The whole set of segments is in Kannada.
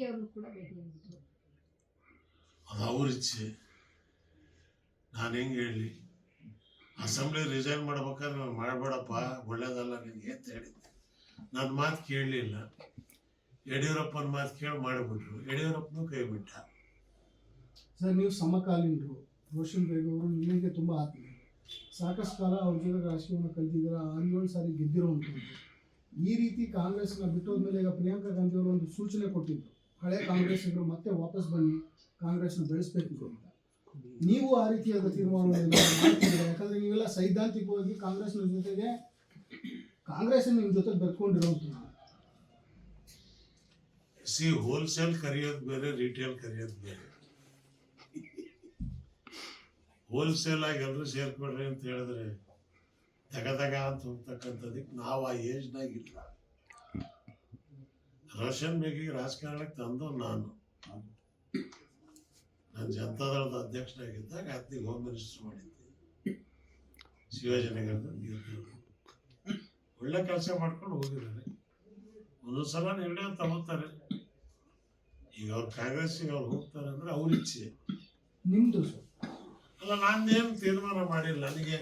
ಕೆ ಅವರು ಕೂಡ ಭೇಟಿಯಾಗಿದ್ರು. ಅದು ಅವ್ರ ಇಚ್ಛೆ. ನಾನು ಹೆಂಗೆ ಹೇಳಿ, ಅಸೆಂಬ್ಲಿ ರಿಸೈನ್ ಮಾಡ್ಬೇಕಾದ್ರೆ ನಾನು ಮಾಡಬೇಡಪ್ಪ, ಒಳ್ಳೇದಲ್ಲ ನಿನಗೆ ಅಂತ ಹೇಳಿದ್ದೆ. ನನ್ನ ಮಾತು ಕೇಳಲಿಲ್ಲ. ಯಡಿಯೂರಪ್ಪನ ಮಾತು ಕೇಳಿ ಮಾಡಿಬಿಟ್ರು. ಯಡಿಯೂರಪ್ಪನೂ ಕೈ ಬಿಟ್ಟ. ಸರ್, ನೀವು ಸಮಕಾಲೀನರು. ರೋಷನ್ ಬೇಗ್ ಅವರು ನಿಮಗೆ ತುಂಬ ಆತ್ಮೀಯ. ಸಾಕಷ್ಟು ಕಾಲ ಅವ್ರ ಜೊತೆ ರಾಜಕೀಯವನ್ನು ಕಲಿತಿದ್ದೀರ, 6-7 ಸಾರಿ ಗೆದ್ದಿರುವಂಥದ್ದು. ಈ ರೀತಿ ಕಾಂಗ್ರೆಸ್ನ ಬಿಟ್ಟೋದ್ಮೇಲೆ ಈಗ ಪ್ರಿಯಾಂಕಾ ಗಾಂಧಿ ಅವರು ಒಂದು ಸೂಚನೆ ಕೊಟ್ಟಿದ್ರು, ಹಳೆ ಕಾಂಗ್ರೆಸ್ಸಿಗರು ಮತ್ತೆ ವಾಪಸ್ ಬನ್ನಿ, ಕಾಂಗ್ರೆಸ್ನ ಬೆಳೆಸಬೇಕು ಅಂತ. ನೀವು ಆ ರೀತಿಯಾದ ತೀರ್ಮಾನವನ್ನು ಮಾಡ್ತಿದ್ದೀರಾ? ಯಾಕಂದರೆ ನೀವೆಲ್ಲ ಸೈದ್ಧಾಂತಿಕವಾಗಿ ಕಾಂಗ್ರೆಸ್ನ ಜೊತೆಗೆ ನಿಮ್ಮ ಜೊತೆ ಬೆರ್ಕೊಂಡಿರೋಂಥದ್ದು. ಹೋಲ್ಸೇಲ್ ಕರೆಯೋದು ಬೇರೆ, ರಿಟೇಲ್ ಕರೆಯೋದು ಬೇರೆ. ಹೋಲ್ಸೇಲ್ ಆಗಿ ಎಲ್ಲರೂ ಸೇರ್ಕೊಡ್ರಿ ಅಂತ ಹೇಳಿದ್ರೆ ತಗದಾಗ ಅಂತ ಹೋಗ್ತಕ್ಕಂಥದಕ್ಕೆ ನಾವು ಆ ಏಜ್ನಾಗ ಇಲ್ಲ. ರೋಷನ್ ಬೇಗಿಗೆ ರಾಜಕಾರಣಕ್ಕೆ ತಂದು ನಾನು ಜನತಾದಳದ ಅಧ್ಯಕ್ಷನಾಗಿದ್ದಾಗ ಆತನಿಗೆ ಹೋಮ್ ಮಿನಿಸ್ಟರ್ ಮಾಡಿದ್ದೆ. ಶಿವಜನಗರದಲ್ಲಿ ಒಳ್ಳೆ ಕೆಲಸ ಮಾಡ್ಕೊಂಡು ಹೋಗಿದ್ದಾರೆ. ಒಂದೊಂದ್ಸಲ ನಿರ್ಣಯ ತಗೋತಾರೆ. ಈಗ ಅವ್ರು ಕಾಂಗ್ರೆಸ್ಸಿಗೆ ಅವ್ರು ಹೋಗ್ತಾರೆ ಅಂದ್ರೆ ಅವ್ರ ಇಚ್ಛೆ. ನಿಮ್ದು ಅಲ್ಲ, ನಾನೇನು ತೀರ್ಮಾನ ಮಾಡಿಲ್ಲ. ನನಗೆ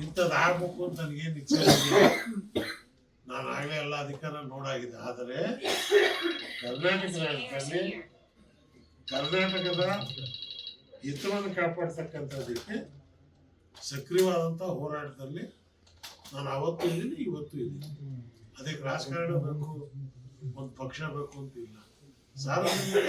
ಇಂಥದ್ದು ಆಗ್ಬೇಕು ಅಂತ ನನಗೇನು ಇಚ್ಛೆ ಇಲ್ಲ. ನಾನು ಆಗಲೇ ಎಲ್ಲ ಅಧಿಕಾರ ನೋಡಾಗಿದೆ. ಆದರೆ ಕರ್ನಾಟಕದ ಹಿತವನ್ನು ಕಾಪಾಡ್ತಕ್ಕಂಥದ್ದಕ್ಕೆ ಸಕ್ರಿಯವಾದಂಥ ಹೋರಾಟದಲ್ಲಿ ನಾನು ಅವತ್ತು ಇದ್ದೀನಿ, ಇವತ್ತು ಇದ್ದೀನಿ. ಅದಕ್ಕೆ ರಾಜಕಾರಣ ಬೇಕು, ಒಂದು ಪಕ್ಷ ಬೇಕು ಅಂತ ಇಲ್ಲ. ಸಾರ್ವಜನಿಕ